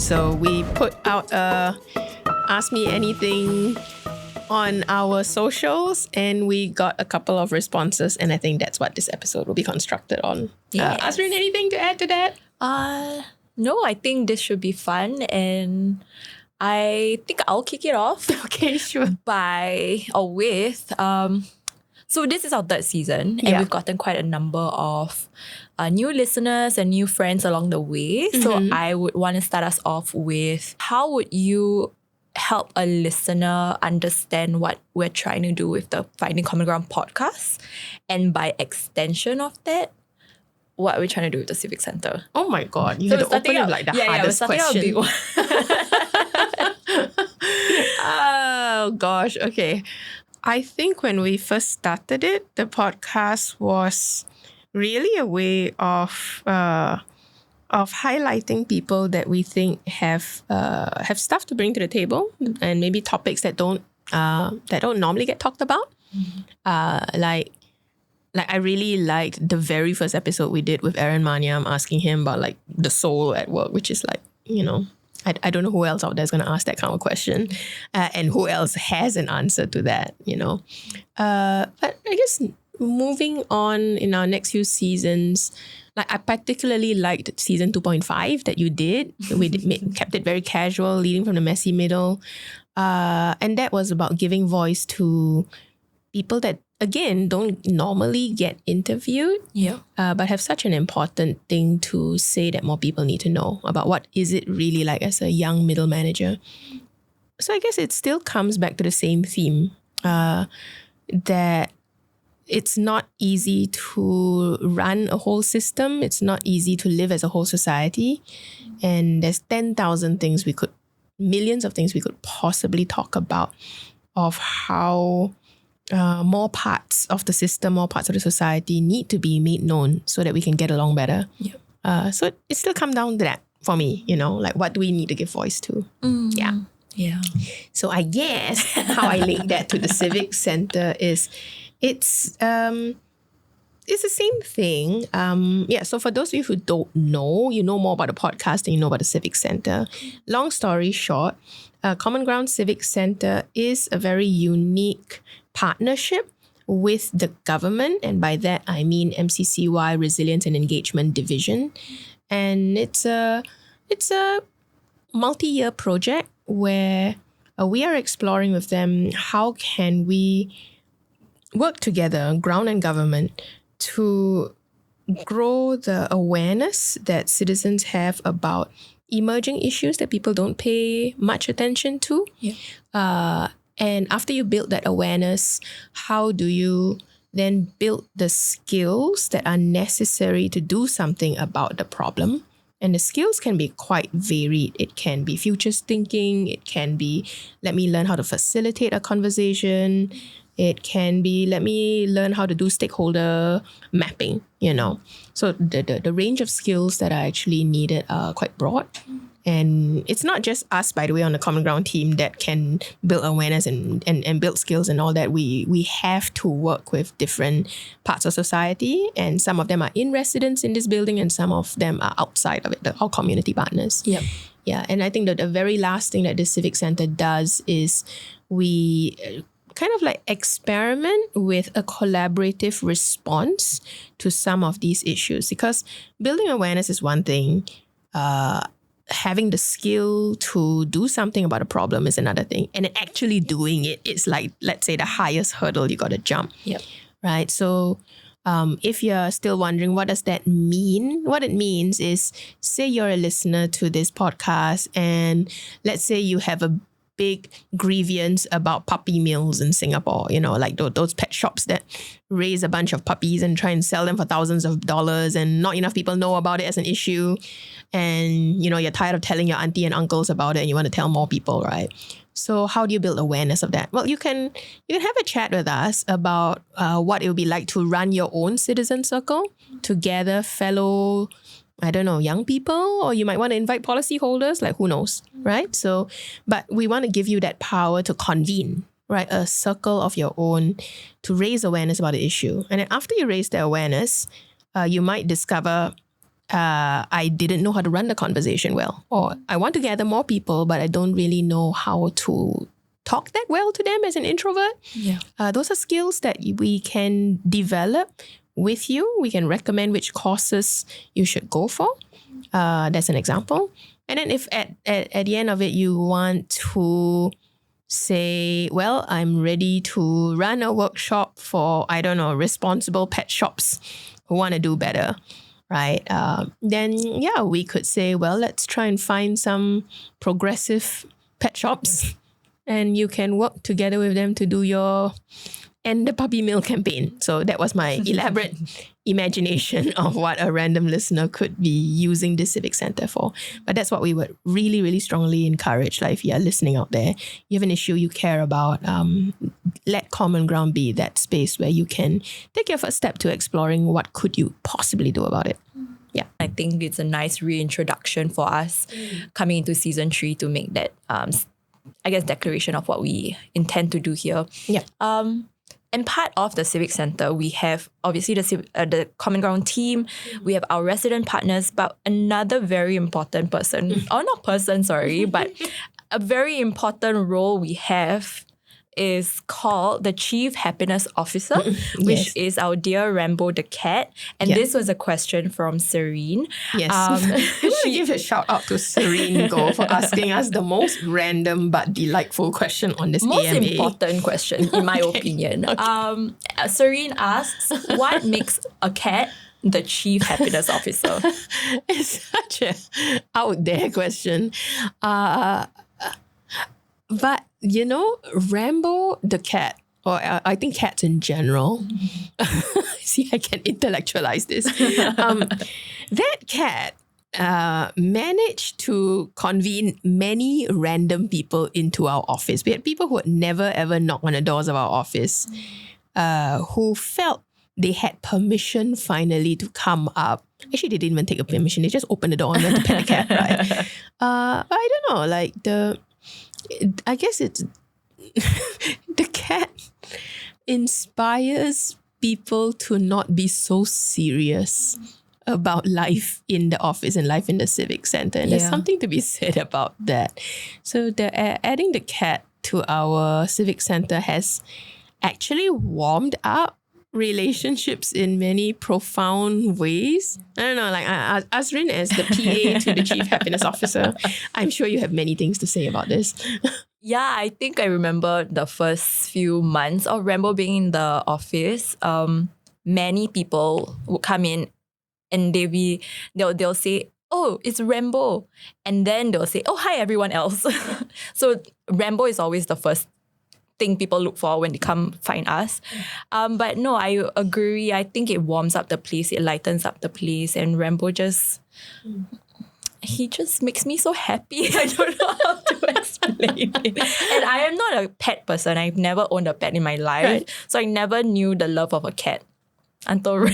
So we put out a Ask Me Anything on our socials and we got a couple of responses, and I think that's what this episode will be constructed on. Yes. Asrin, anything to add to that? No, I think this should be fun, and I think I'll kick it off. Okay, sure. With so this is our third season, and we've gotten quite a number of new listeners and new friends along the way. So I would want to start us off with, how would you help a listener understand what we're trying to do with the Finding Common Ground podcast, and by extension of that, what are we trying to do with the Civic Centre? Oh my God, you have to open with like the hardest question. Oh gosh, okay. I think when we first started it, the podcast was really a way of highlighting people that we think have stuff to bring to the table, and maybe topics that don't normally get talked about. Like I really liked the very first episode we did with Aaron Maniam, asking him about like the soul at work, which is like, I don't know who else out there is going to ask that kind of question, and who else has an answer to that, But I guess moving on in our next few seasons, like I particularly liked season 2.5 that you did. We kept it very casual, leading from the messy middle. And that was about giving voice to people that, again, don't normally get interviewed, but have such an important thing to say that more people need to know about what is it really like as a young middle manager. So I guess it still comes back to the same theme, that it's not easy to run a whole system. It's not easy to live as a whole society. And there's 10,000 things millions of things we could possibly talk about, of how more parts of the system, more parts of the society need to be made known so that we can get along better. So it still comes down to that for me, like what do we need to give voice to? Yeah. So I guess how I link that to the Civic Centre is it's the same thing. So for those of you who don't know, you know more about the podcast and you know about the Civic Centre. Long story short, Common Ground Civic Centre is a very unique partnership with the government, and by that I mean MCCY Resilience and Engagement Division. And it's a multi-year project where we are exploring with them how can we work together, ground and government, to grow the awareness that citizens have about emerging issues that people don't pay much attention to. And after you build that awareness, how do you then build the skills that are necessary to do something about the problem? And the skills can be quite varied. It can be futures thinking. It can be, let me learn how to facilitate a conversation. It can be, let me learn how to do stakeholder mapping, So the range of skills that are actually needed are quite broad. And it's not just us, by the way, on the Common Ground team that can build awareness and build skills and all that. We have to work with different parts of society, and some of them are in residence in this building and some of them are outside of it, our community partners. And I think that the very last thing that the Civic Centre does is we kind of like experiment with a collaborative response to some of these issues, because building awareness is one thing. Having the skill to do something about a problem is another thing. And then actually doing it is like, let's say, the highest hurdle you got to jump. Right? So if you're still wondering, what does that mean? What it means is, say you're a listener to this podcast and let's say you have a big grievance about puppy mills in Singapore, like those pet shops that raise a bunch of puppies and try and sell them for thousands of dollars, and not enough people know about it as an issue. And, you're tired of telling your auntie and uncles about it and you want to tell more people, right? So how do you build awareness of that? Well, you can have a chat with us about what it would be like to run your own citizen circle to gather fellow, I don't know, young people, or you might want to invite policyholders, like who knows, right? So, but we want to give you that power to convene, right? A circle of your own to raise awareness about the issue. And then after you raise the awareness, you might discover I didn't know how to run the conversation well, or I want to gather more people, but I don't really know how to talk that well to them as an introvert. Yeah. Those are skills that we can develop with you. We can recommend which courses you should go for. That's an example. And then if at the end of it, you want to say, well, I'm ready to run a workshop for, I don't know, responsible pet shops who want to do better, right? Then, yeah, we could say, well, let's try and find some progressive pet shops and you can work together with them to do your End the Puppy Mill campaign. So that was my elaborate imagination of what a random listener could be using the Civic Centre for. But that's what we would really, really strongly encourage. Like if you are listening out there, you have an issue you care about, let Common Ground be that space where you can take your first step to exploring what could you possibly do about it. Yeah. I think it's a nice reintroduction for us coming into season 3 to make that, declaration of what we intend to do here. Yeah. And part of the Civic Centre, we have obviously the Common Ground team, we have our resident partners, but another very important person, but a very important role we have is called the Chief Happiness Officer, which is our dear Rambo the cat. And this was a question from Serene. Yes. She give a shout out to Serene Go for asking us the most random but delightful question on this most AMA. Important question, in my opinion. Serene asks, what makes a cat the Chief Happiness Officer? It's such a out there question. But, you know, Rambo the cat, or I think cats in general, see, I can intellectualize this. That cat managed to convene many random people into our office. We had people who had never ever knocked on the doors of our office, who felt they had permission finally to come up. Actually, they didn't even take a permission. They just opened the door and went to pet the cat, right? But I don't know, like I guess it's the cat inspires people to not be so serious about life in the office and life in the Civic Centre. And there's something to be said about that. So adding the cat to our Civic Centre has actually warmed up relationships in many profound ways. I don't know, like Azrin as the PA to the Chief Happiness Officer, I'm sure you have many things to say about this. Yeah, I think I remember the first few months of Rambo being in the office. Many people would come in and they'll say, oh, it's Rambo. And then they'll say, oh, hi, everyone else. So Rambo is always the first thing people look for when they come find us. But no, I agree. I think it warms up the place. It lightens up the place. And Rambo he just makes me so happy. I don't know how to explain it. And I am not a pet person. I've never owned a pet in my life. Right. So I never knew the love of a cat until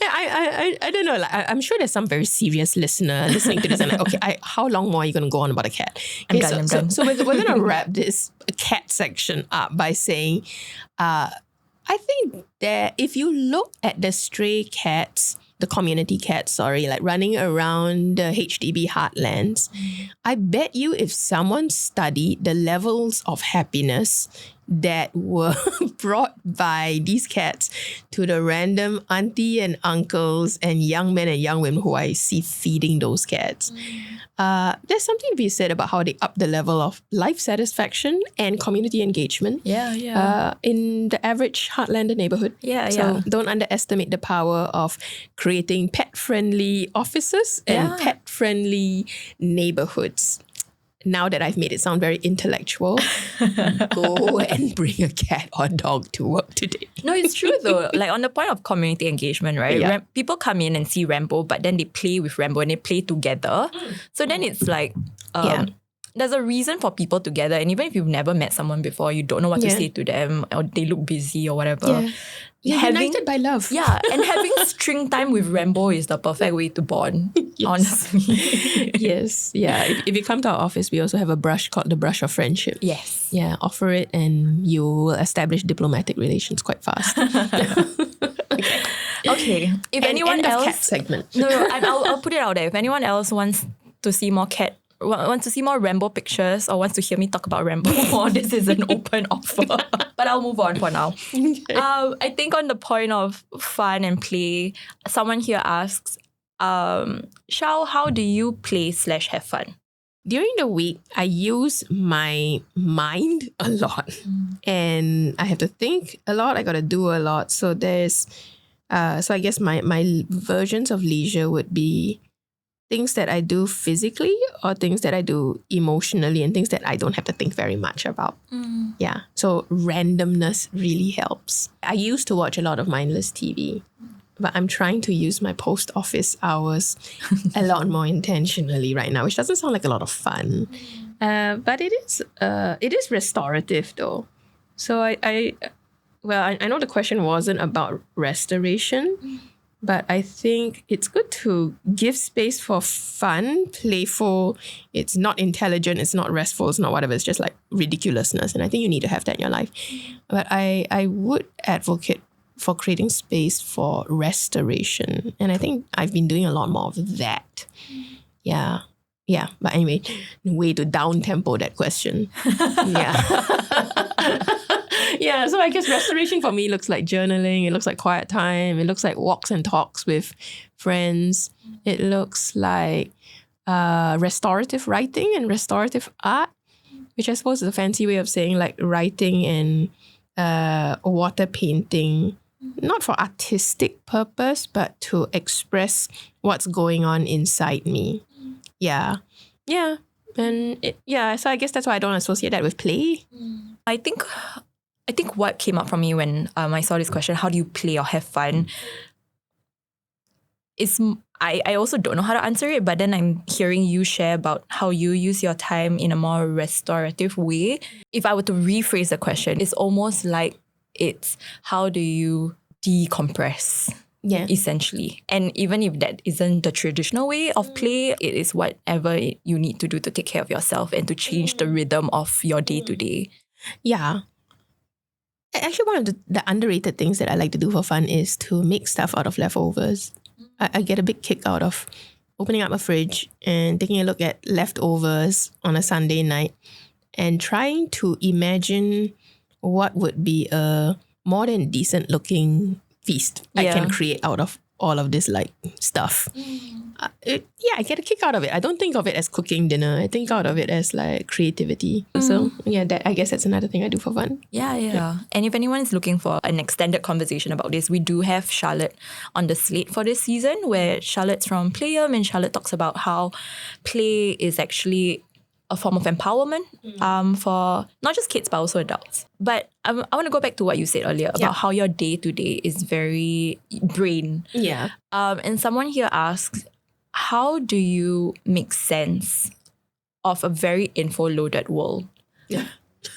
I don't know. Like I'm sure there's some very serious listener listening to this and like, okay, how long more are you going to go on about a cat? Okay, I'm done. So we're going to wrap this cat section up by saying, I think that if you look at the stray cats, the community cats, like running around the HDB heartlands, I bet you if someone studied the levels of happiness that were brought by these cats to the random auntie and uncles and young men and young women who I see feeding those cats. There's something to be said about how they up the level of life satisfaction and community engagement in the average Heartlander neighborhood. So don't underestimate the power of creating pet-friendly offices and pet-friendly neighborhoods. Now that I've made it sound very intellectual, go and bring a cat or dog to work today. No, it's true though. Like on the point of community engagement, right? Yeah. People come in and see Rambo, but then they play with Rambo and they play together. So then it's like, there's a reason for people together. And even if you've never met someone before, you don't know what to say to them or they look busy or whatever. United by love. Yeah, and having string time with Rambo is the perfect way to bond, honestly. Yes, yeah. If you come to our office, we also have a brush called the Brush of Friendship. Yes. Yeah, offer it and you will establish diplomatic relations quite fast. Okay, Okay. If anyone End of else, cat segment. no, I'll put it out there. If anyone else wants to see more Rambo pictures or wants to hear me talk about Rambo more, this is an open offer. But I'll move on for now. Okay. I think on the point of fun and play, someone here asks, Xiao, how do you play/have fun? During the week, I use my mind a lot. And I have to think a lot. I got to do a lot. So there's, so I guess my versions of leisure would be things that I do physically or things that I do emotionally and things that I don't have to think very much about. Yeah. So randomness really helps. I used to watch a lot of mindless TV, but I'm trying to use my post office hours a lot more intentionally right now, which doesn't sound like a lot of fun. But it is restorative though. So I know the question wasn't about restoration, but I think it's good to give space for fun, playful. It's not intelligent, it's not restful, it's not whatever. It's just like ridiculousness. And I think you need to have that in your life. But I would advocate for creating space for restoration. And I think I've been doing a lot more of that. Yeah. Yeah. But anyway, way to down tempo that question. Yeah. Yeah, so I guess restoration for me looks like journaling. It looks like quiet time. It looks like walks and talks with friends. It looks like restorative writing and restorative art, which I suppose is a fancy way of saying like writing and water painting, not for artistic purpose, but to express what's going on inside me. Yeah. Yeah. And so I guess that's why I don't associate that with play. I think what came up for me when I saw this question, how do you play or have fun, is I also don't know how to answer it, but then I'm hearing you share about how you use your time in a more restorative way. If I were to rephrase the question, it's almost like it's how do you decompress? Yeah. Essentially. And even if that isn't the traditional way of play, it is whatever you need to do to take care of yourself and to change the rhythm of your day-to-day. Yeah. Actually, one of the underrated things that I like to do for fun is to make stuff out of leftovers. I get a big kick out of opening up a fridge and taking a look at leftovers on a Sunday night and trying to imagine what would be a more than decent looking feast I can create out of all of this like stuff. I get a kick out of it. I don't think of it as cooking dinner. I think out of it as like creativity. So I guess that's another thing I do for fun. Yeah. And if anyone is looking for an extended conversation about this, we do have Charlotte on the slate for this season, where Charlotte's from Playum and Charlotte talks about how play is actually a form of empowerment for not just kids, but also adults. But I want to go back to what you said earlier about how your day-to-day is very brain. Yeah. And someone here asks, how do you make sense of a very info-loaded world? Yeah.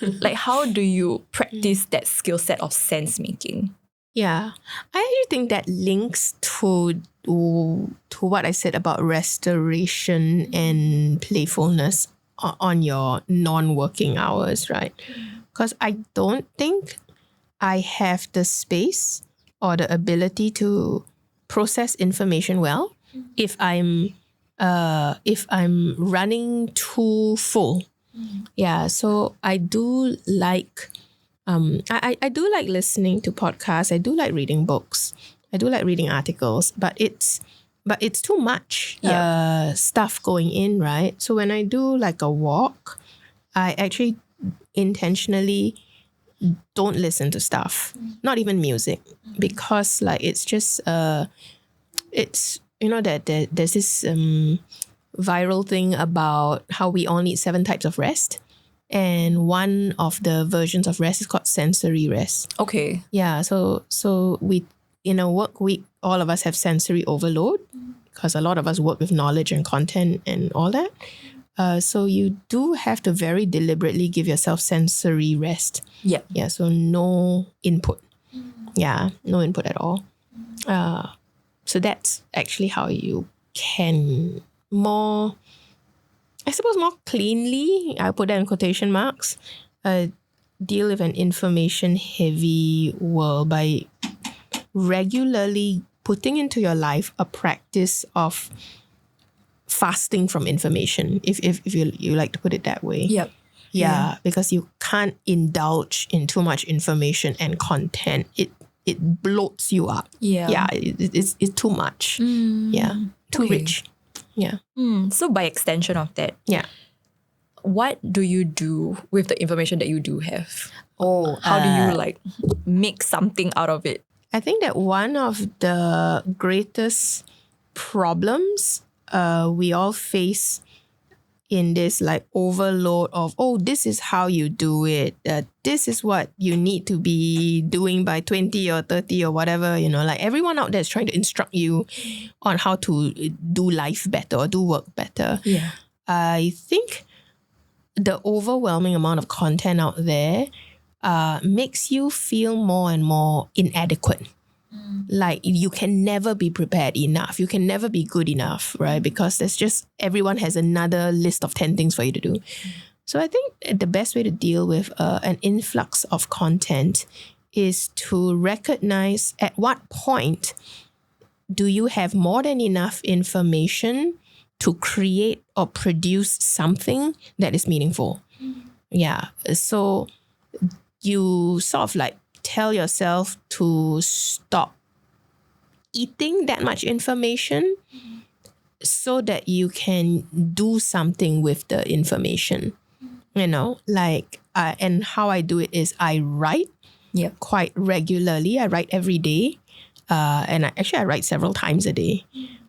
Like, how do you practice that skill set of sense making? Yeah. I actually think that links to what I said about restoration and playfulness on your non-working hours, right? Because I don't think I have the space or the ability to process information well if I'm running too full. Yeah, so I do like I do like listening to podcasts. I do like reading books. I do like reading articles, but it's too much stuff going in, right? So when I do like a walk, I actually intentionally don't listen to stuff, not even music, because like it's just it's that there's this viral thing about how we all need 7 types of rest, and one of the versions of rest is called sensory rest. Okay. Yeah, so we in a work week, all of us have sensory overload because a lot of us work with knowledge and content and all that. So you do have to very deliberately give yourself sensory rest. Yeah. Yeah, so no input. Yeah, no input at all. So that's actually how you can more cleanly, I'll put that in quotation marks, deal with an information heavy world by regularly putting into your life a practice of fasting from information, if you like to put it that way. Yep. Yeah, because you can't indulge in too much information and content. It bloats you up. Yeah. It's too much. Yeah, too rich. Yeah. So by extension of that, what do you do with the information that you do have? How do you like make something out of it? I think that one of the greatest problems we all face in this like overload of, this is how you do it. This is what you need to be doing by 20 or 30 or whatever, like everyone out there is trying to instruct you on how to do life better or do work better. Yeah. I think the overwhelming amount of content out there makes you feel more and more inadequate. Like you can never be prepared enough. You can never be good enough, right? Because there's just, everyone has another list of 10 things for you to do. So I think the best way to deal with an influx of content is to recognize at what point do you have more than enough information to create or produce something that is meaningful. Yeah. So you sort of like tell yourself to stop eating that much information so that you can do something with the information, like, and how I do it is I write quite regularly. I write every day. And I write several times a day.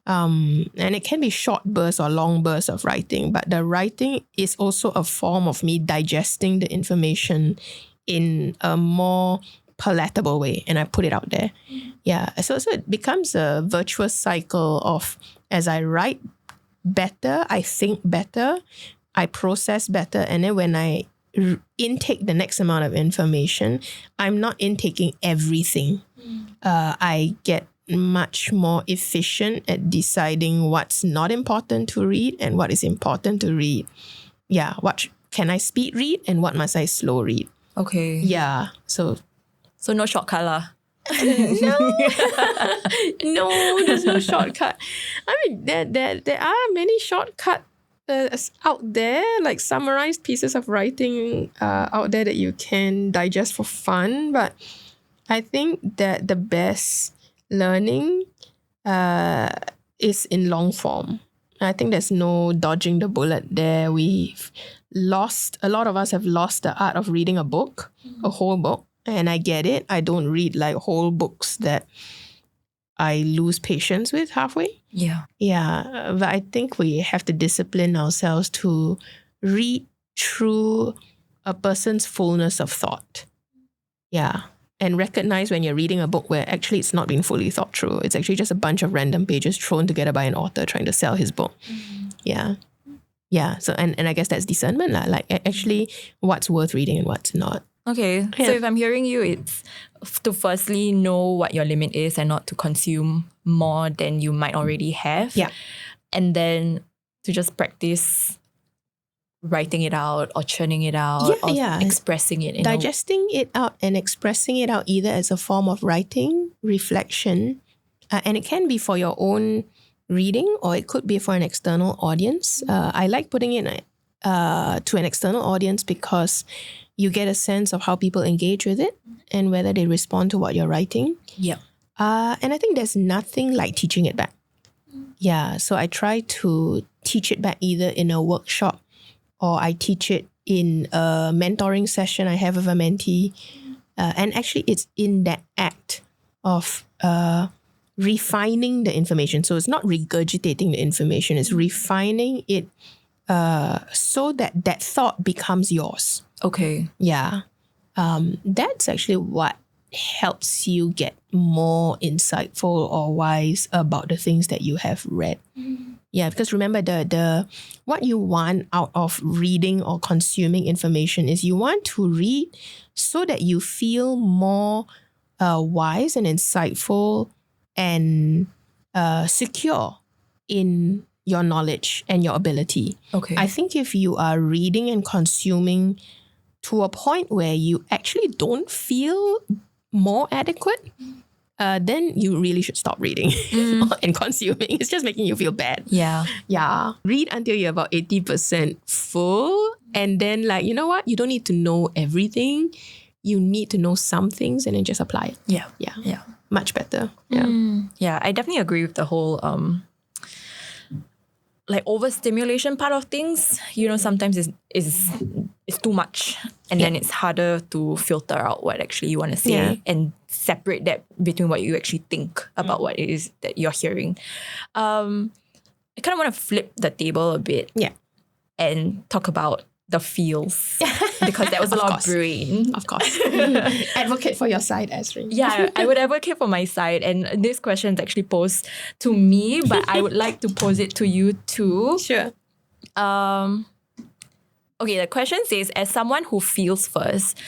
And it can be short bursts or long bursts of writing, but the writing is also a form of me digesting the information in a more palatable way, and I put it out there. Yeah. So it becomes a virtuous cycle of, as I write better, I think better, I process better, and then when I intake the next amount of information, I'm not intaking everything. I get much more efficient at deciding what's not important to read and what is important to read. Yeah. What can I speed read and what must I slow read? Okay. Yeah. So no shortcut lah. No, there's no shortcut. I mean, there are many shortcuts out there, like summarized pieces of writing out there that you can digest for fun. But I think that the best learning is in long form. I think there's no dodging the bullet there. A lot of us have lost the art of reading a book, a whole book. And I get it. I don't read like whole books that I lose patience with halfway. Yeah. Yeah. But I think we have to discipline ourselves to read through a person's fullness of thought. Yeah. And recognize when you're reading a book where actually it's not being fully thought through. It's actually just a bunch of random pages thrown together by an author trying to sell his book. Yeah. Yeah. So, and I guess that's discernment, like actually what's worth reading and what's not. Okay, so if I'm hearing you, it's to firstly know what your limit is and not to consume more than you might already have. Yeah. And then to just practice writing it out or churning it out or expressing it. Digesting it out and expressing it out either as a form of writing, reflection, and it can be for your own reading or it could be for an external audience. I like putting it to an external audience because you get a sense of how people engage with it and whether they respond to what you're writing. Yeah. And I think there's nothing like teaching it back. Yeah. So I try to teach it back either in a workshop or I teach it in a mentoring session I have with a mentee. And actually it's in that act of refining the information. So it's not regurgitating the information, it's refining it so that thought becomes yours. Okay. Yeah. That's actually what helps you get more insightful or wise about the things that you have read. Yeah, because remember the what you want out of reading or consuming information is you want to read so that you feel more wise and insightful and secure in your knowledge and your ability. Okay. I think if you are reading and consuming to a point where you actually don't feel more adequate, then you really should stop reading and consuming. It's just making you feel bad. Yeah. Yeah. Read until you're about 80% full. And then like, you know what? You don't need to know everything. You need to know some things and then just apply it. Yeah. Yeah. Yeah. Much better. Yeah. Yeah, I definitely agree with the whole like overstimulation part of things. You know, sometimes is too much, and then it's harder to filter out what actually you want to say and separate that between what you actually think about what it is that you're hearing. I kind of want to flip the table a bit, and talk about the feels, because that was a lot of brain. Of course. Advocate for your side, Azrin. Yeah, I would advocate for my side. And this question is actually posed to me, but I would like to pose it to you too. Sure. Okay, the question says, as someone who feels first,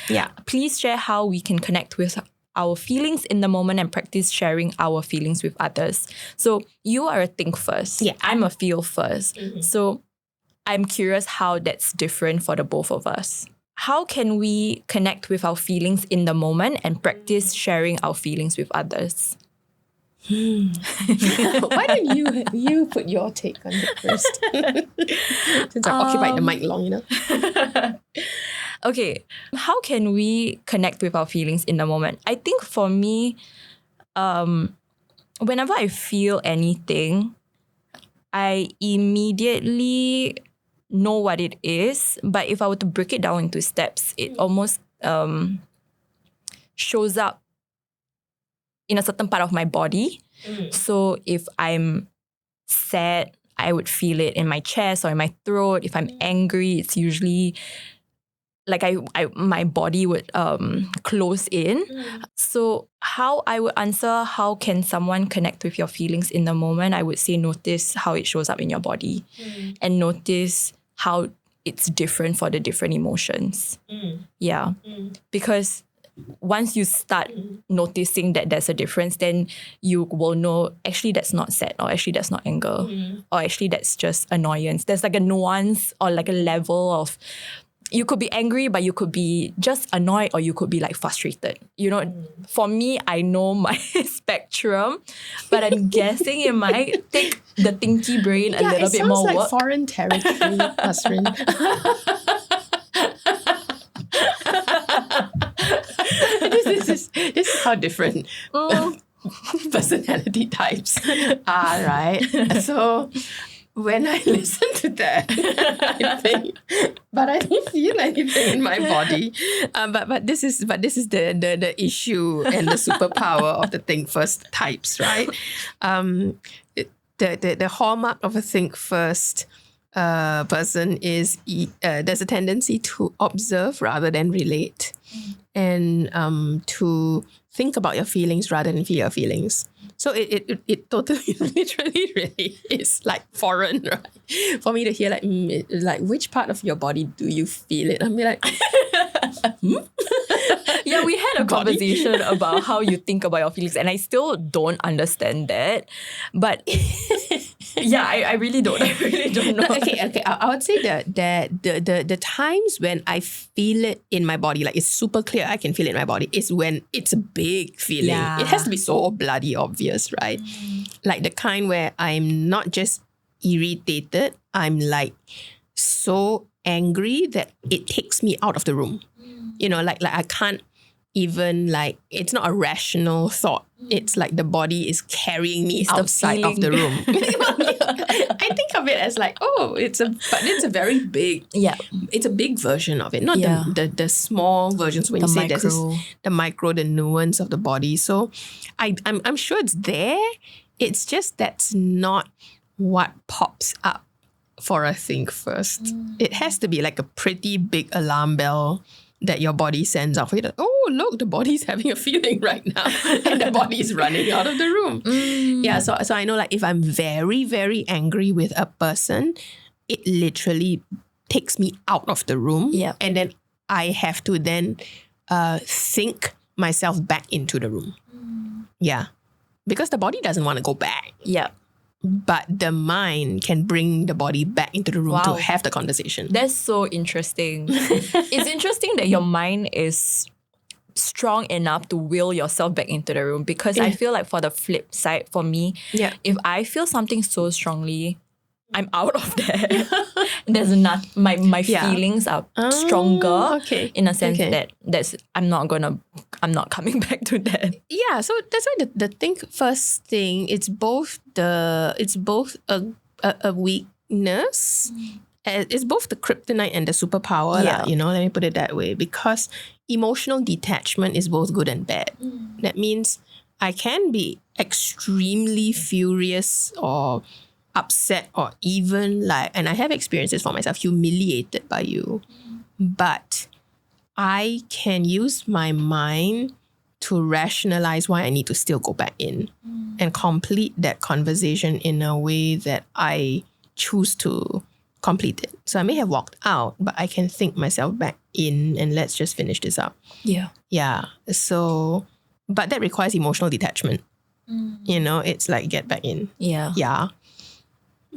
please share how we can connect with our feelings in the moment and practice sharing our feelings with others. So you are a think first. Yeah. I'm a feel first. So I'm curious how that's different for the both of us. How can we connect with our feelings in the moment and practice sharing our feelings with others? Why don't you put your take on it first? Since I occupied the mic long enough. Okay, how can we connect with our feelings in the moment? I think for me, whenever I feel anything, I immediately know what it is. But if I were to break it down into steps, it almost shows up in a certain part of my body. So if I'm sad, I would feel it in my chest or in my throat. If I'm angry, it's usually like my body would close in. So how I would answer, how can someone connect with your feelings in the moment? I would say notice how it shows up in your body and notice how it's different for the different emotions. Yeah. Because once you start noticing that there's a difference, then you will know, actually that's not sad, or actually that's not anger, or actually that's just annoyance. There's like a nuance or like a level of, you could be angry, but you could be just annoyed, or you could be like frustrated. You know, for me, I know my spectrum, but I'm guessing it might take the thinky brain a little bit more like work. Foreign territory, Azrin. This is how different personality types are, right? So when I listen to that, I think, but I don't feel anything in my body. But this is the issue and the superpower of the think first types, right? The hallmark of a think first person is there's a tendency to observe rather than relate, and to think about your feelings rather than feel your feelings. So it totally, literally, really is like foreign, right? For me to hear like which part of your body do you feel it? I'm like, Yeah, we had a conversation about how you think about your feelings, and I still don't understand that. But yeah, I really don't. I really don't know. No, okay. I would say that the times when I feel it in my body, like it's super clear, I can feel it in my body, is when it's a big feeling. Yeah. It has to be so bloody obvious, right? Like the kind where I'm not just irritated, I'm like so angry that it takes me out of the room. You know, like I can't even, like, it's not a rational thought. It's like the body is carrying me outside of the room. I think of it as like, it's a very big, it's a big version of it, not the small versions when you say this is the micro, the nuance of the body. So I'm sure it's there. It's just that's not what pops up for a think first. It has to be like a pretty big alarm bell that your body sends out for you. Like, oh, look, the body's having a feeling right now, and the body is running out of the room. Yeah, so I know, like, if I'm very, very angry with a person, it literally takes me out of the room, and then I have to then think myself back into the room. Yeah, because the body doesn't want to go back. Yeah. But the mind can bring the body back into the room to have the conversation. That's so interesting. It's interesting that your mind is strong enough to will yourself back into the room. Because I feel like for the flip side, for me, if I feel something so strongly, I'm out of there. There's not my feelings are stronger in a sense that I'm not coming back to that. Yeah, so that's why the first thing, it's both a weakness. It's both the kryptonite and the superpower, let me put it that way, because emotional detachment is both good and bad. That means I can be extremely furious or upset or even and I have experiences for myself, humiliated by you. But I can use my mind to rationalize why I need to still go back in and complete that conversation in a way that I choose to complete it. So I may have walked out, but I can think myself back in and let's just finish this up. Yeah. Yeah. So, but that requires emotional detachment. It's like get back in. Yeah. Yeah.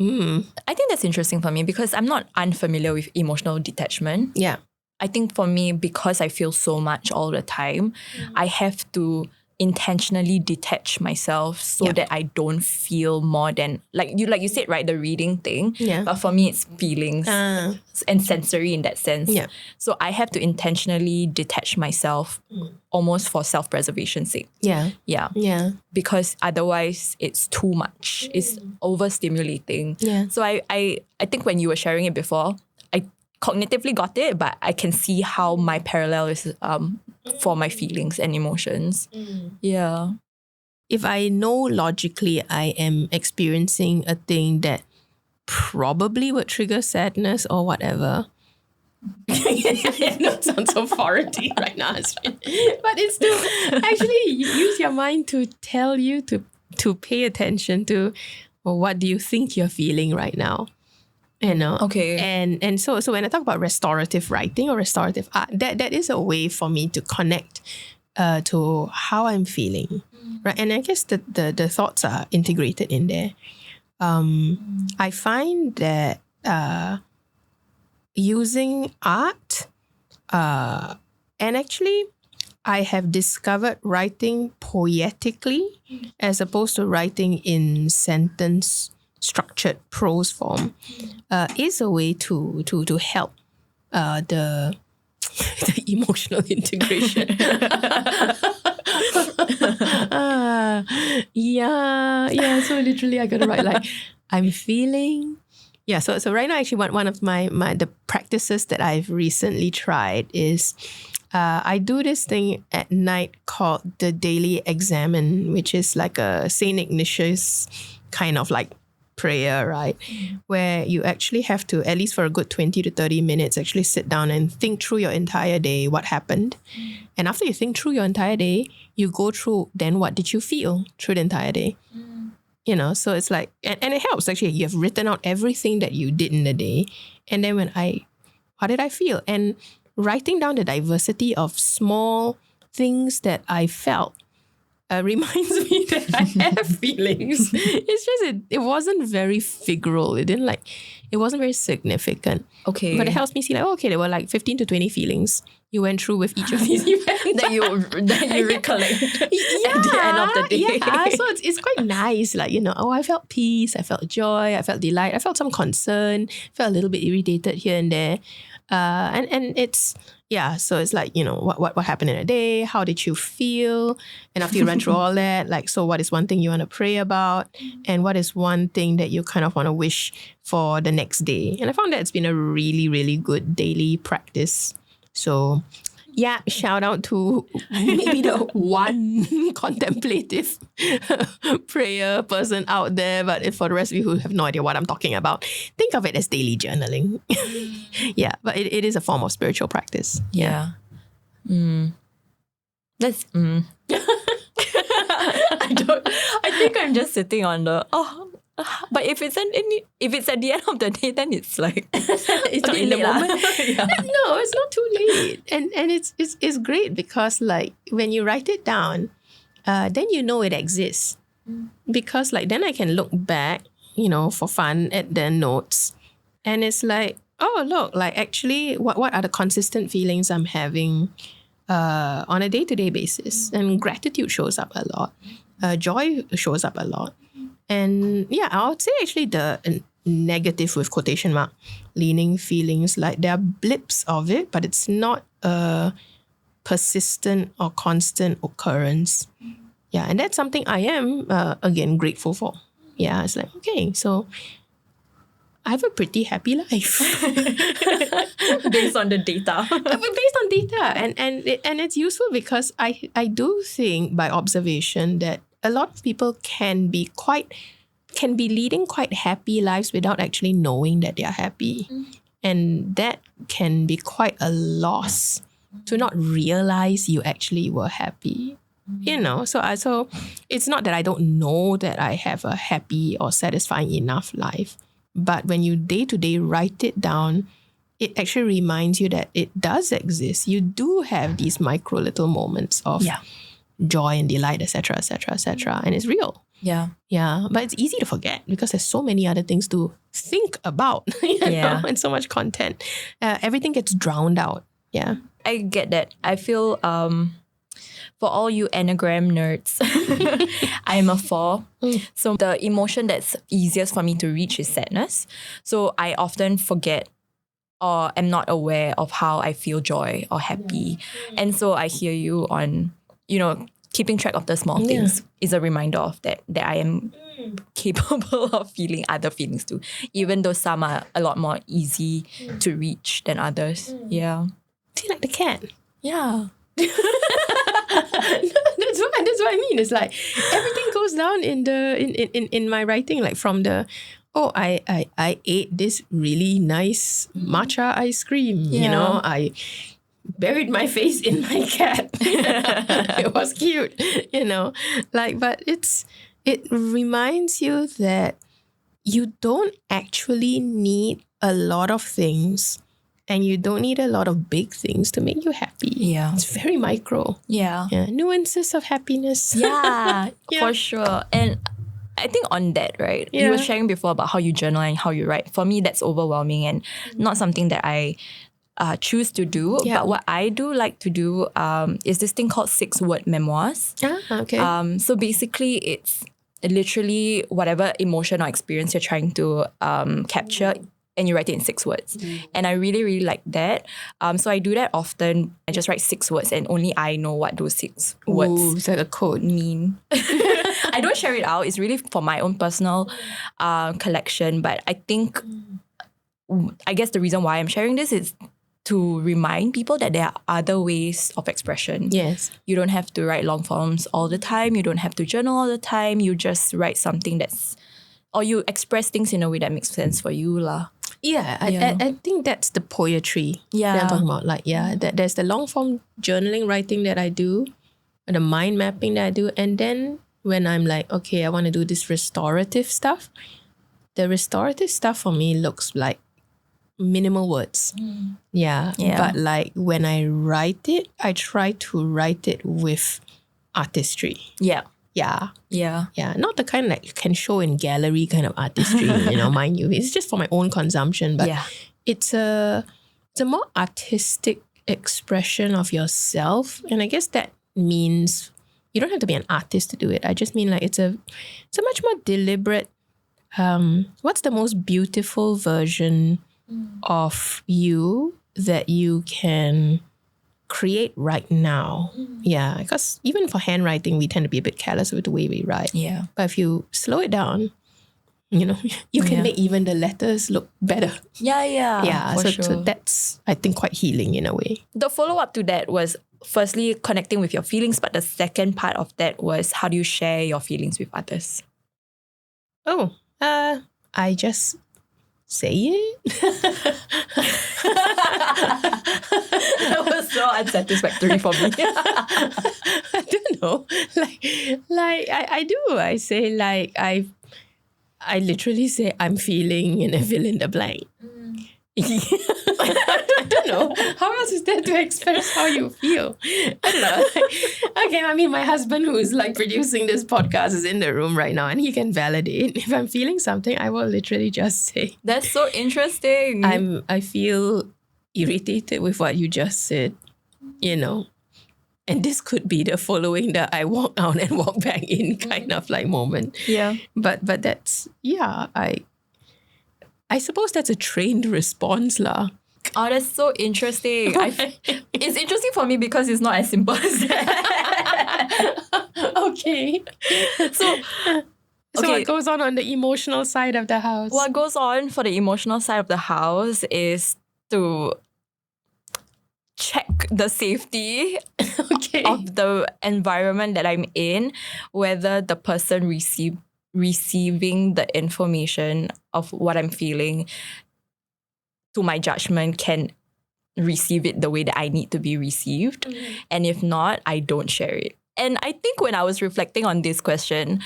I think that's interesting for me because I'm not unfamiliar with emotional detachment. Yeah. I think for me, because I feel so much all the time, I have to intentionally detach myself so that I don't feel more than like you said, right, the reading thing. Yeah. But for me, it's feelings and sensory in that sense. Yeah. So I have to intentionally detach myself almost for self-preservation's sake. Yeah. Yeah. Yeah. Because otherwise it's too much. It's overstimulating. Yeah. So I think when you were sharing it before, I cognitively got it, but I can see how my parallel is for my feelings and emotions. Yeah. If I know logically I am experiencing a thing that probably would trigger sadness or whatever. I know it sounds so foreign right now, but it's still actually you use your mind to tell you to pay attention to what do you think you're feeling right now. Okay. And so when I talk about restorative writing or restorative art, that is a way for me to connect to how I'm feeling, right? And I guess the thoughts are integrated in there. I find that using art, and actually I have discovered writing poetically as opposed to writing in sentence structured prose form is a way to help the emotional integration. Yeah. So literally, I gotta write like I'm feeling. Yeah. So right now, actually, one of my the practices that I've recently tried is I do this thing at night called the daily examen, which is like a Saint Ignatius kind of like prayer, right? Where you actually have to, at least for a good 20 to 30 minutes, actually sit down and think through your entire day, what happened. And after you think through your entire day, you go through then what did you feel through the entire day. So it's like, and it helps actually. You have written out everything that you did in the day. And then how did I feel? And writing down the diversity of small things that I felt reminds me that I have feelings. It's just it wasn't very figural. It wasn't very significant. Okay. But it helps me see there were like 15 to 20 feelings you went through with each of these events. that you recollect at the end of the day. Yeah. So it's quite nice. I felt peace, I felt joy, I felt delight, I felt some concern, felt a little bit irritated here and there. And it's so it's like, what happened in a day, how did you feel? And after you run through all that, so what is one thing you want to pray about? And what is one thing that you kind of want to wish for the next day? And I found that it's been a really, really good daily practice. So shout out to maybe the one contemplative prayer person out there. But for the rest of you who have no idea what I'm talking about, think of it as daily journaling. But it is a form of spiritual practice. Yeah. That's I think I'm just sitting on the but if it's at the end of the day, then it's like it's not in the moment. No, it's not too late, and it's great because when you write it down, then it exists, because then I can look back, for fun at the notes, and it's like, oh look, actually what are the consistent feelings I'm having on a day-to-day basis. And gratitude shows up a lot. Joy shows up a lot. And yeah, I would say actually the negative with quotation mark, leaning feelings, like there are blips of it, but it's not a persistent or constant occurrence. Yeah, and that's something I am, again, grateful for. Yeah, it's like, okay, so I have a pretty happy life. Based on the data. Based on data. And it's useful because I do think by observation that a lot of people can be leading quite happy lives without actually knowing that they are happy. And that can be quite a loss to not realize you actually were happy. You know, so it's not that I don't know that I have a happy or satisfying enough life. But when you day to day write it down, it actually reminds you that it does exist. You do have these micro little moments of joy and delight, etc., etc., etc., and it's real. Yeah. Yeah, but it's easy to forget because there's so many other things to think about, you know, and so much content. Everything gets drowned out. Yeah. I get that. I feel for all you Enneagram nerds, I'm a 4. So the emotion that's easiest for me to reach is sadness. So I often forget or am not aware of how I feel joy or happy. And so I hear you on, you know, keeping track of the small things is a reminder of that I am capable of feeling other feelings too, even though some are a lot more easy to reach than others. Yeah. Do you like the cat? Yeah. That's what I mean. It's like everything goes down in my writing, like from the I ate this really nice matcha ice cream. You know, I buried my face in my cat. It was cute, you know. Like, but it reminds you that you don't actually need a lot of things. And you don't need a lot of big things to make you happy. Yeah. It's very micro. Yeah. Nuances of happiness. Yeah, for sure. And I think on that, right? You were sharing before about how you journal and how you write. For me, that's overwhelming and not something that I choose to do. But what I do like to do is this thing called 6-word memoirs. Okay. So basically, it's literally whatever emotion or experience you're trying to capture, and you write it in 6 words. And I really, really like that. So I do that often. I just write 6 words and only I know what those 6 words it's like a code mean. I don't share it out. It's really for my own personal collection. But I think, I guess the reason why I'm sharing this is to remind people that there are other ways of expression. Yes. You don't have to write long forms all the time. You don't have to journal all the time. You just write something or you express things in a way that makes sense for you lah. Yeah, I think that's the poetry that I'm talking about. Like, there's the long form journaling writing that I do, the mind mapping that I do. And then when I'm like, okay, I want to do this restorative stuff, the restorative stuff for me looks like minimal words. Yeah. But like when I write it, I try to write it with artistry. Yeah. Not the kind that you can show in gallery kind of artistry, you know, mind you. It's just for my own consumption. But it's a more artistic expression of yourself. And I guess that means you don't have to be an artist to do it. I just mean like it's a much more deliberate, what's the most beautiful version of you that you can create right now. Yeah, because even for handwriting, we tend to be a bit careless with the way we write. Yeah. But if you slow it down, you know, you can make even the letters look better. Yeah. So that's, I think, quite healing in a way. The follow-up to that was firstly connecting with your feelings, but the second part of that was how do you share your feelings with others? I just say it. That was so unsatisfactory for me. I don't know. Like I do. I say like I literally say I'm feeling and I fill in the blank. I don't know. How else is there to express how you feel? I don't know. Okay, I mean, my husband who is like producing this podcast is in the room right now and he can validate. If I'm feeling something, I will literally just say. That's so interesting. I feel irritated with what you just said, you know. And this could be the following the I walk out and walk back in kind of like moment. Yeah. But that's, I suppose that's a trained response lah. Oh, that's so interesting. It's interesting for me because it's not as simple as that. Okay. So what goes on the emotional side of the house? What goes on for the emotional side of the house is to check the safety of the environment that I'm in, whether the person receiving the information of what I'm feeling to my judgment can receive it the way that I need to be received. And if not, I don't share it. And I think when I was reflecting on this question,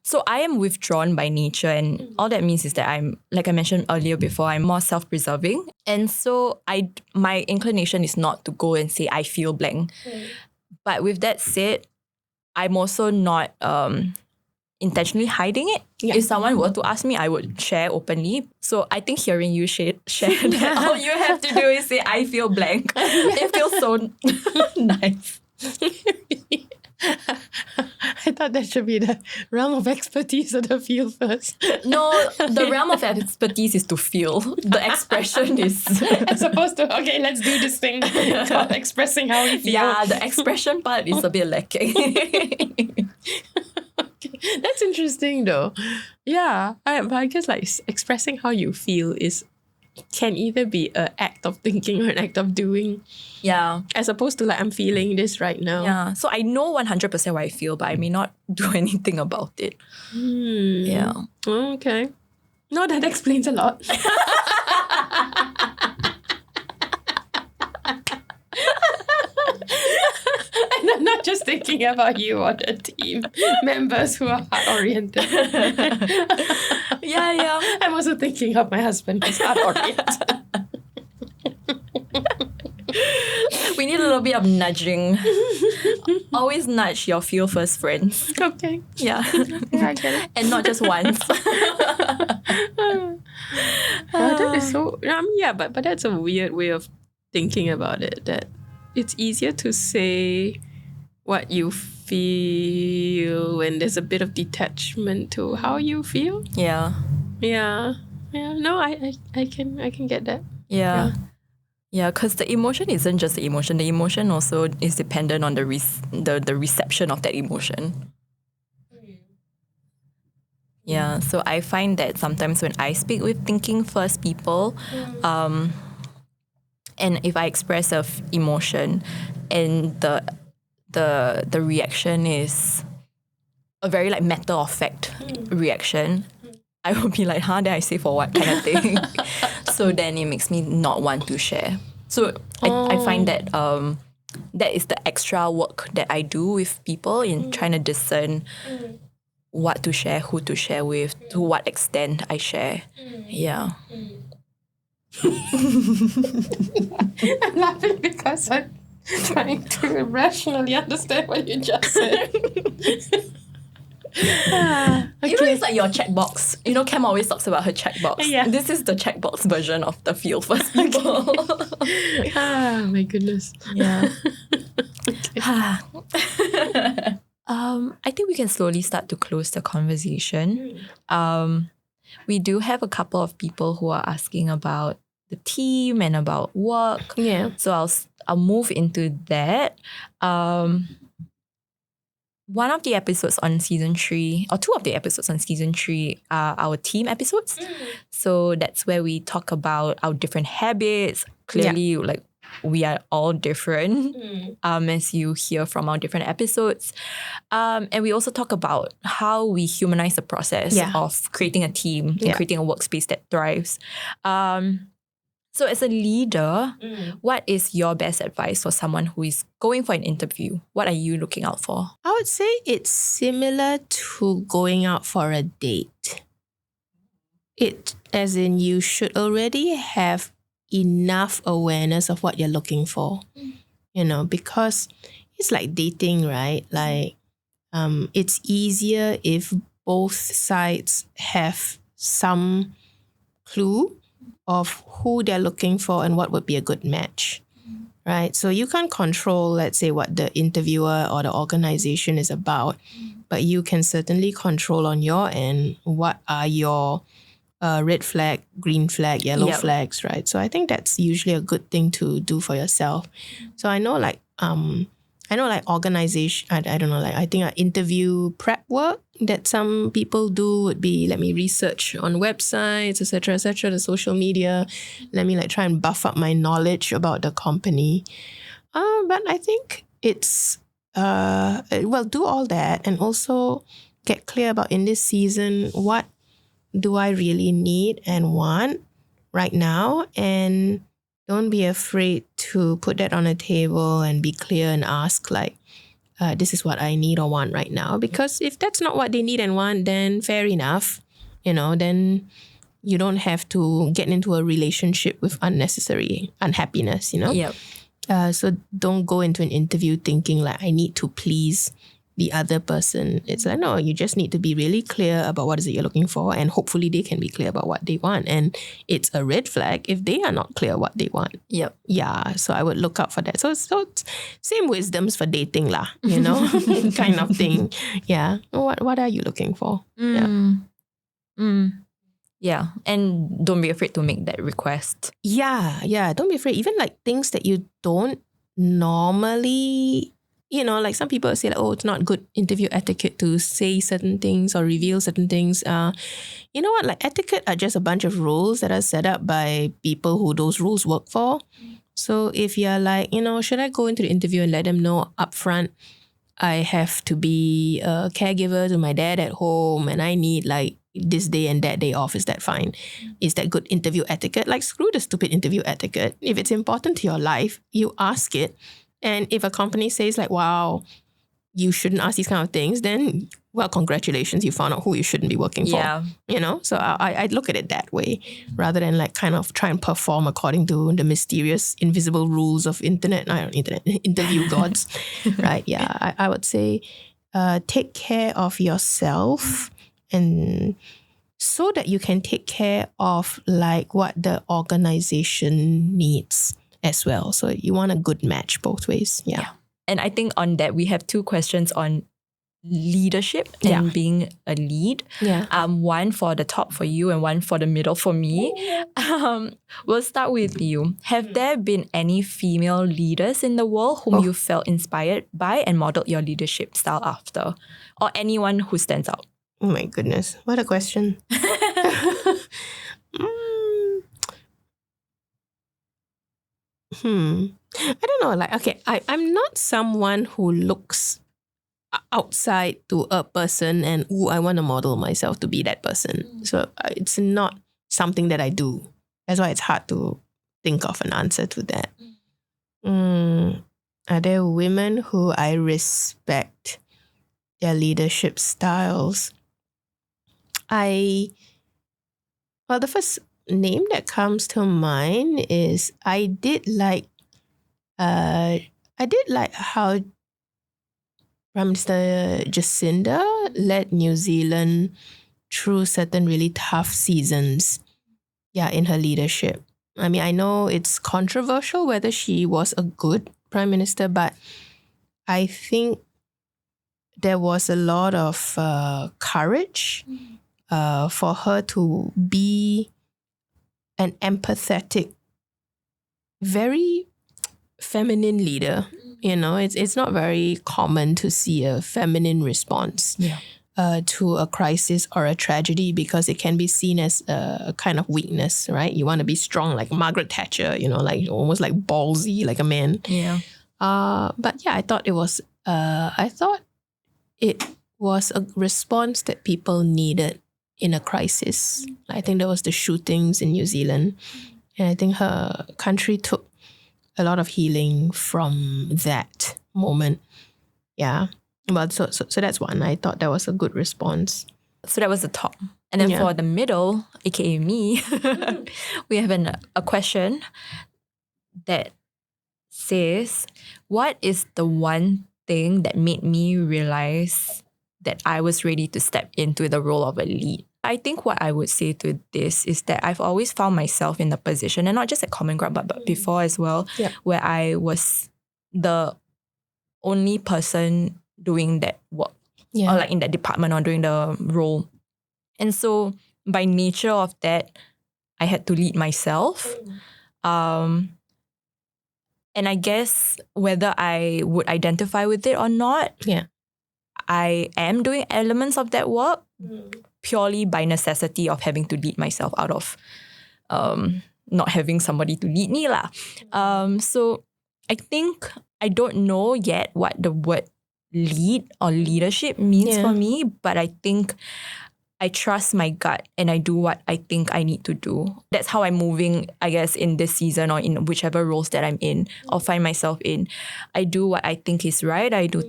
so I am withdrawn by nature, and all that means is that I'm, like I mentioned earlier before, I'm more self-preserving. And so my inclination is not to go and say, I feel blank. But with that said, I'm also not intentionally hiding it. If someone were to ask me, I would share openly. So I think hearing you share that all you have to do is say, I feel blank. It feels so nice. I thought that should be the realm of expertise of the feel first. No, the realm of expertise is to feel. The expression is... As opposed to, okay, let's do this thing called expressing how we feel. Yeah, the expression part is a bit lacking. That's interesting though. Yeah, I guess like expressing how you feel can either be an act of thinking or an act of doing. Yeah. As opposed to like, I'm feeling this right now. Yeah. So I know 100% what I feel, but I may not do anything about it. Yeah. Okay. No, that explains a lot. And I'm not just thinking about you or the team members who are heart-oriented. Yeah. I'm also thinking of my husband who's heart-oriented. We need a little bit of nudging. Always nudge your feel first friends. Okay. Yeah. I get it. And not just once. That is so... but that's a weird way of thinking about it, that it's easier to say what you feel when there's a bit of detachment to how you feel. Yeah. No, I can get that. Yeah, because the emotion isn't just the emotion. The emotion also is dependent on the reception of that emotion. Yeah, so I find that sometimes when I speak with thinking first people, and if I express of emotion and the reaction is a very like matter of fact reaction, I will be like, then I say for what kind of thing. So then it makes me not want to share. So I find that that is the extra work that I do with people in trying to discern what to share, who to share with, to what extent I share. Yeah. I'm laughing because I'm trying to rationally understand what you just said. Okay. You know, it's like your checkbox. You know, Cam always talks about her checkbox. Yeah. This is the checkbox version of the feel first people. My goodness. Yeah. I think we can slowly start to close the conversation. We do have a couple of people who are asking about the team and about work. Yeah. So I'll move into that. One of the episodes on season 3, or 2 of the episodes on season 3 are our team episodes. So that's where we talk about our different habits. Clearly, like, we are all different, as you hear from our different episodes. And we also talk about how we humanize the process of creating a team and creating a workspace that thrives. So as a leader, what is your best advice for someone who is going for an interview? What are you looking out for? I would say it's similar to going out for a date. As in you should already have enough awareness of what you're looking for. Because it's like dating, right? Like, it's easier if both sides have some clue of who they're looking for and what would be a good match, right? So you can't control, let's say, what the interviewer or the organization is about, but you can certainly control on your end what are your red flag, green flag, yellow flags, right? So I think that's usually a good thing to do for yourself. So I know organization, I don't know, like I think interview prep work that some people do would be, let me research on websites, etc., the social media. Let me like try and buff up my knowledge about the company. But I think it's, do all that and also get clear about in this season, what do I really need and want right now? And don't be afraid to put that on a table and be clear and ask like, this is what I need or want right now. Because if that's not what they need and want, then fair enough. Then you don't have to get into a relationship with unnecessary unhappiness, Yep. So don't go into an interview thinking like I need to please the other person. It's like, no, you just need to be really clear about what is it you're looking for, and hopefully they can be clear about what they want. And it's a red flag if they are not clear what they want. Yep. Yeah, so I would look out for that. So it's same wisdoms for dating lah, kind of thing. Yeah. What are you looking for? Yeah, and don't be afraid to make that request. Yeah, don't be afraid. Even like things that you don't normally, like some people say like, oh, it's not good interview etiquette to say certain things or reveal certain things. You know what? Like etiquette are just a bunch of rules that are set up by people who those rules work for. So if you're like, should I go into the interview and let them know upfront, I have to be a caregiver to my dad at home and I need like this day and that day off, is that fine? Is that good interview etiquette? Like screw the stupid interview etiquette. If it's important to your life, you ask it. And if a company says like, wow, you shouldn't ask these kind of things, then, well, congratulations, you found out who you shouldn't be working for. So I'd look at it that way rather than like kind of try and perform according to the mysterious invisible rules of interview gods, right? Yeah, I would say take care of yourself, and so that you can take care of like what the organization needs as well. So you want a good match both ways. Yeah. And I think on that, we have two questions on leadership and being a lead. One for the top for you and one for the middle for me. We'll start with you. Have there been any female leaders in the world whom you felt inspired by and modeled your leadership style after? Or anyone who stands out? Oh my goodness, what a question. I don't know. Like, okay, I'm not someone who looks outside to a person and, I want to model myself to be that person. So it's not something that I do. That's why it's hard to think of an answer to that. Are there women who I respect their leadership styles? The first name that comes to mind is I did like how Prime Minister Jacinda led New Zealand through certain really tough seasons, in her leadership. I mean, I know it's controversial whether she was a good Prime Minister, but I think there was a lot of courage for her to be an empathetic, very feminine leader. It's not very common to see a feminine response to a crisis or a tragedy, because it can be seen as a kind of weakness, right? You want to be strong like Margaret Thatcher, like almost like ballsy like a man. But I thought it was a response that people needed in a crisis. I think there was the shootings in New Zealand, and I think her country took a lot of healing from that moment. Yeah. Well, so that's one. I thought that was a good response. So that was the top. And then for the middle, aka me, we have a question that says, what is the one thing that made me realize that I was ready to step into the role of a lead? I think what I would say to this is that I've always found myself in the position, and not just at Common Ground, but before as well, where I was the only person doing that work, or like in that department or doing the role. And so by nature of that, I had to lead myself. And I guess whether I would identify with it or not, I am doing elements of that work purely by necessity of having to lead myself out of not having somebody to lead me lah. So I think I don't know yet what the word lead or leadership means for me, but I think I trust my gut and I do what I think I need to do. That's how I'm moving, I guess, in this season or in whichever roles that I'm in or find myself in. I do what I think is right. I do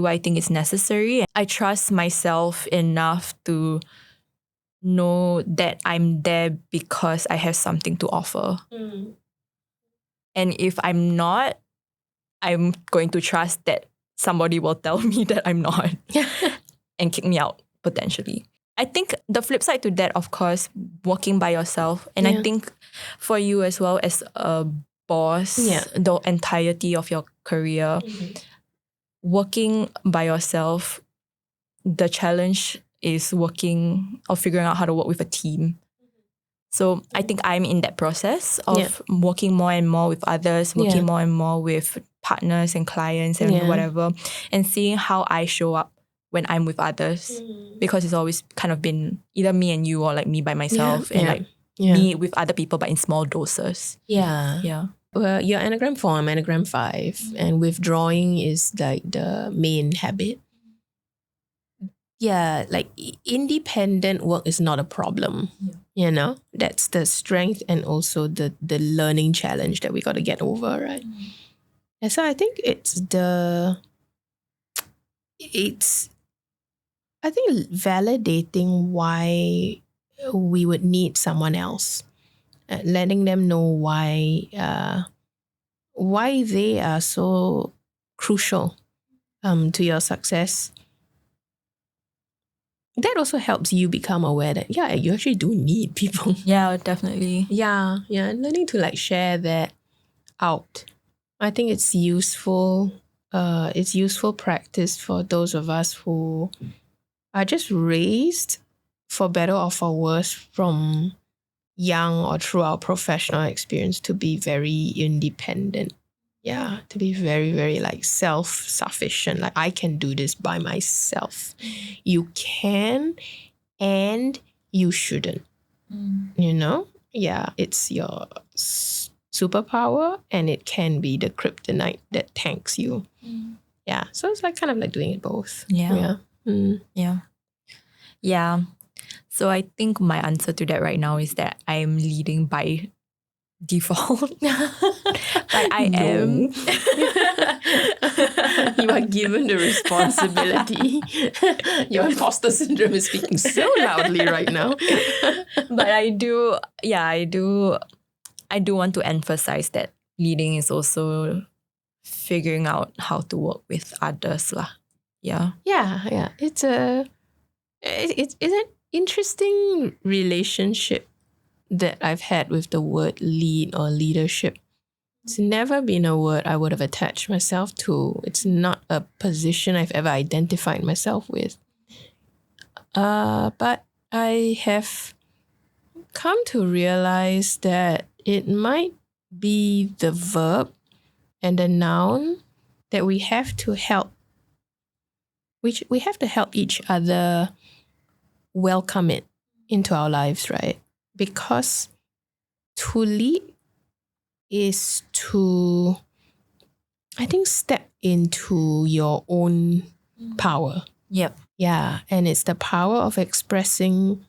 what I think is necessary. I trust myself enough to know that I'm there because I have something to offer. And if I'm not, I'm going to trust that somebody will tell me that I'm not and kick me out potentially. I think the flip side to that, of course, working by yourself. And I think for you as well as a boss, the entirety of your career, working by yourself, the challenge is working or figuring out how to work with a team. So I think I'm in that process of working more and more with others, working more and more with partners and clients and whatever, and seeing how I show up when I'm with others, because it's always kind of been either me and you or like me by myself and like me with other people, but in small doses. Yeah. Well, you're Enneagram 4, I'm Enneagram 5, and withdrawing is like the main habit. Yeah, like independent work is not a problem. You know, that's the strength and also the learning challenge that we got to get over, right? And so I think it's I think validating why we would need someone else, letting them know why they are so crucial to your success. That also helps you become aware that, you actually do need people. Yeah, definitely. Yeah. Learning to like share that out. I think it's useful. It's useful practice for those of us who are just raised, for better or for worse, from young or through our professional experience, to be very independent. Yeah, to be very, very like self-sufficient. Like, I can do this by myself. You can and you shouldn't. You know? Yeah, it's your superpower and it can be the kryptonite that tanks you. Yeah, so it's like kind of like doing it both. Yeah. So I think my answer to that right now is that I am leading by default. Like I am. You are given the responsibility. Your imposter syndrome is speaking so loudly right now. But I do want to emphasize that leading is also figuring out how to work with others lah. Yeah. It's an interesting relationship that I've had with the word lead or leadership. It's never been a word I would have attached myself to. It's not a position I've ever identified myself with. But I have come to realize that it might be the verb and the noun that we have to help. We have to help each other welcome it into our lives, right? Because to lead is to, I think, step into your own power. Yep. Yeah, and it's the power of expressing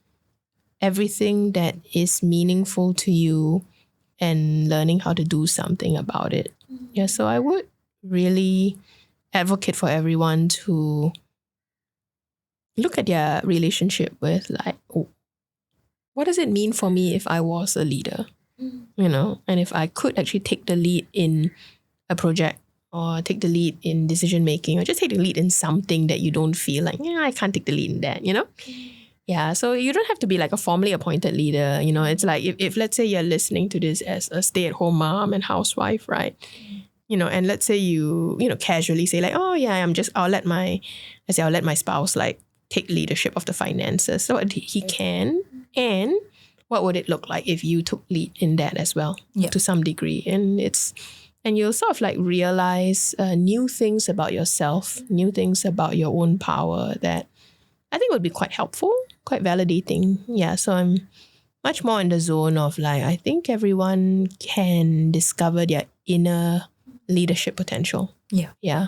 everything that is meaningful to you and learning how to do something about it. Yeah, so I would really advocate for everyone to look at their relationship with like, what does it mean for me if I was a leader? You know, and if I could actually take the lead in a project or take the lead in decision making or just take the lead in something that you don't feel like, I can't take the lead in that, you know? Yeah, so you don't have to be like a formally appointed leader. It's like if let's say you're listening to this as a stay-at-home mom and housewife, right? And let's say you casually say like, oh yeah, I'll let my spouse like take leadership of the finances. So he can. And what would it look like if you took lead in that as well to some degree? And you'll sort of like realize new things about yourself, new things about your own power that I think would be quite helpful, quite validating. Yeah, so I'm much more in the zone of like, I think everyone can discover their inner leadership potential. Yeah. Yeah.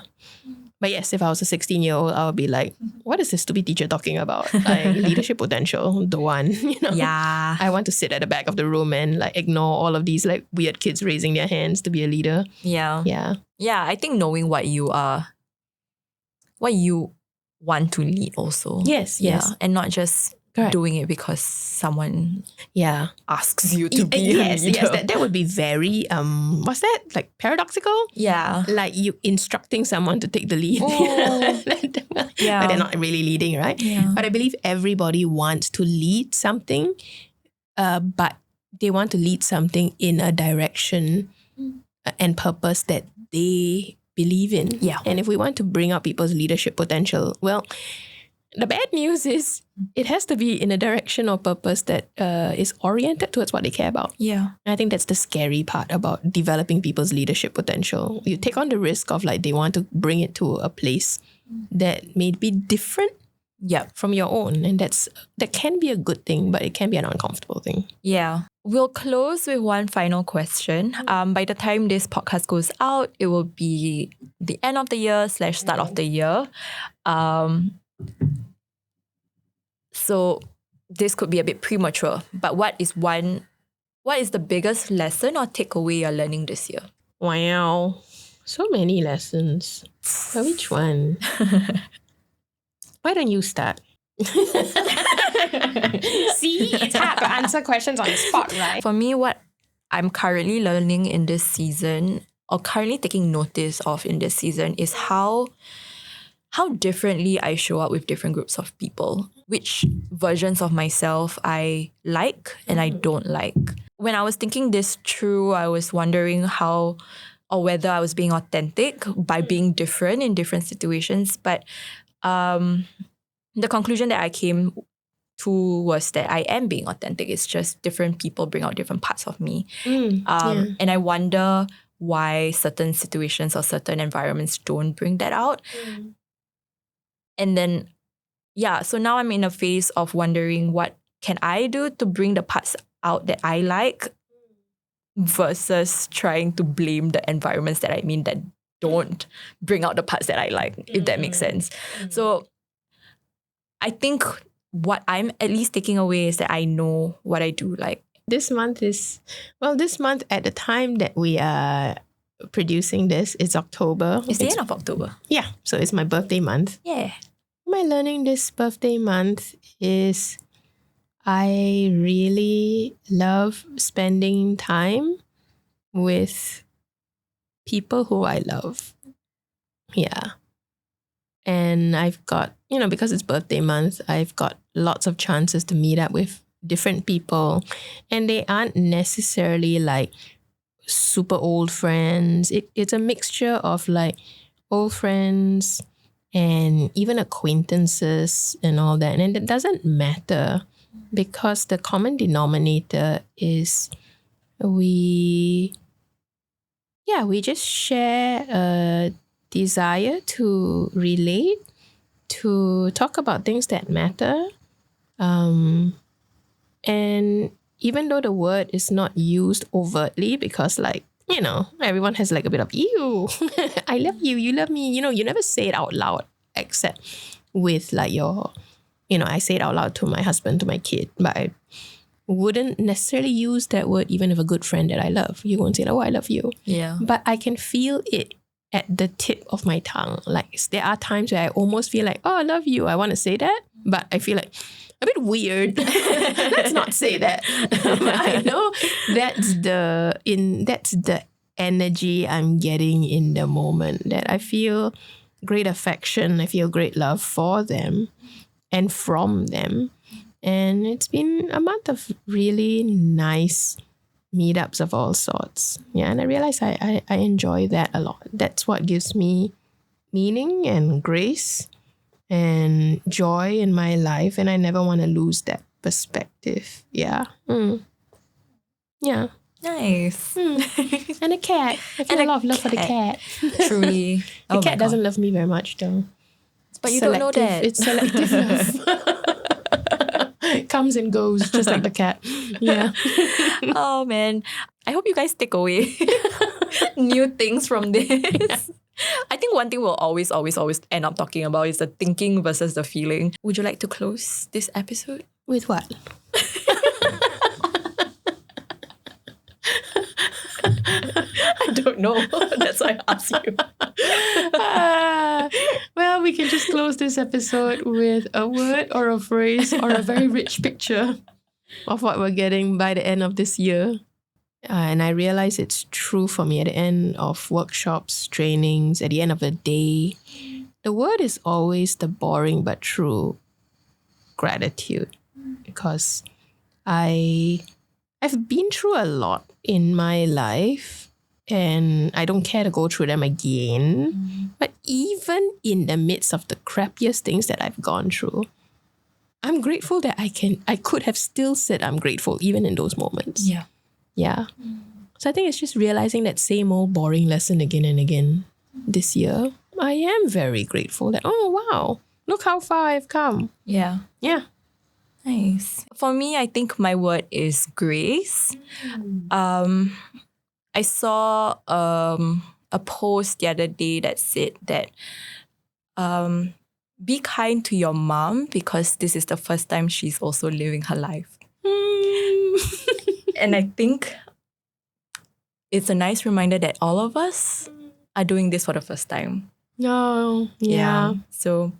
But yes, if I was a 16-year-old, I would be like, what is this stupid teacher talking about? Like leadership potential, the one, Yeah. I want to sit at the back of the room and like ignore all of these like weird kids raising their hands to be a leader. Yeah. Yeah. Yeah, I think knowing what you are, what you want to lead also. Yes. Yeah. And not just Correct. doing it because someone asks you to be yes, a leader. Yes, that would be very what's that? Like paradoxical? Yeah. Like you instructing someone to take the lead. But they're not really leading, right? Yeah. But I believe everybody wants to lead something, but they want to lead something in a direction and purpose that they believe in. Yeah. And if we want to bring out people's leadership potential, well, the bad news is it has to be in a direction or purpose that is oriented towards what they care about. Yeah. And I think that's the scary part about developing people's leadership potential. You take on the risk of like they want to bring it to a place that may be different from your own. And that can be a good thing, but it can be an uncomfortable thing. Yeah. We'll close with one final question. By the time this podcast goes out, it will be the end of the year / start of the year. So this could be a bit premature, but what is the biggest lesson or takeaway you're learning this year? Wow. So many lessons. But which one? Why don't you start? See, it's hard to answer questions on the spot, right? For me, what I'm currently learning in this season, or currently taking notice of in this season, is how differently I show up with different groups of people, which versions of myself I like and I don't like. When I was thinking this through, I was wondering how or whether I was being authentic by being different in different situations. But the conclusion that I came to was that I am being authentic. It's just different people bring out different parts of me. And I wonder why certain situations or certain environments don't bring that out. And then, so now I'm in a phase of wondering what can I do to bring the parts out that I like versus trying to blame the environments that I'm in that don't bring out the parts that I like, if that makes sense. So I think what I'm at least taking away is that I know what I do like. This month at the time that we are producing this, it's October. It's the end of October. Yeah, so it's my birthday month. Yeah. My learning this birthday month is I really love spending time with people who I love. Yeah. And I've got, because it's birthday month, I've got lots of chances to meet up with different people. And they aren't necessarily like super old friends. It's a mixture of like old friends and even acquaintances and all that. And it doesn't matter because the common denominator is we just share a desire to relate, to talk about things that matter. And even though the word is not used overtly because like, everyone has like a bit of, ew, I love you, you love me. You never say it out loud except with like I say it out loud to my husband, to my kid, but I wouldn't necessarily use that word even if a good friend that I love. You won't say, oh, I love you. Yeah. But I can feel it at the tip of my tongue. Like there are times where I almost feel like, oh, I love you. I want to say that, but I feel like a bit weird. Let's not say that. I know that's the energy I'm getting in the moment, that I feel great affection, I feel great love for them and from them. And it's been a month of really nice meetups of all sorts. Yeah, and I realize I enjoy that a lot. That's what gives me meaning and grace and joy in my life. And I never want to lose that perspective. Yeah. Yeah. Nice. And a cat. I feel a lot of love for the cat. Truly. The cat doesn't love me very much though. But you don't know that. It's selective love. Comes and goes just like the cat. Yeah. Oh man. I hope you guys take away new things from this. Yeah. I think one thing we'll always end up talking about is the thinking versus the feeling. Would you like to close this episode? With what? I don't know. That's why I asked you. Well, we can just close this episode with a word or a phrase or a very rich picture of what we're getting by the end of this year. And I realize it's true for me at the end of workshops, trainings, at the end of the day. The word is always the boring but true gratitude. Because I've been through a lot in my life and I don't care to go through them again. But even in the midst of the crappiest things that I've gone through, I'm grateful that I could have still said I'm grateful even in those moments. Yeah. Yeah. So I think it's just realizing that same old boring lesson again and again this year. I am very grateful that, oh wow, look how far I've come. Yeah. Yeah. Nice. For me, I think my word is grace. I saw a post the other day that said that be kind to your mom because this is the first time she's also living her life. And I think it's a nice reminder that all of us are doing this for the first time. Oh, yeah. So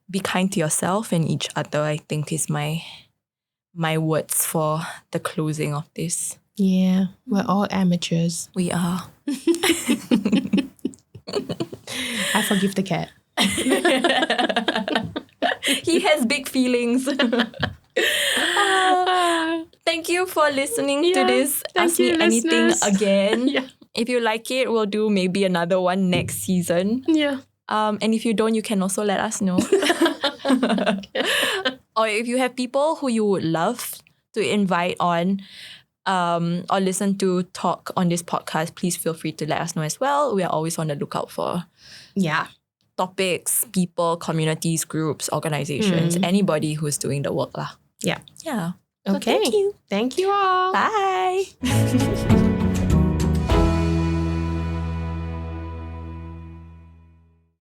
be kind to yourself and each other, I think, is my words for the closing of this. Yeah, we're all amateurs. We are. I forgive the cat. He has big feelings. Thank you for listening to this. Ask Me Anything again. Yeah. If you like it, we'll do maybe another one next season. Yeah. And if you don't, you can also let us know. Or if you have people who you would love to invite on or listen to talk on this podcast, please feel free to let us know as well. We are always on the lookout for topics, people, communities, groups, organizations, anybody who's doing the work lah. Yeah. Yeah. Okay. So thank you. Thank you all. Bye.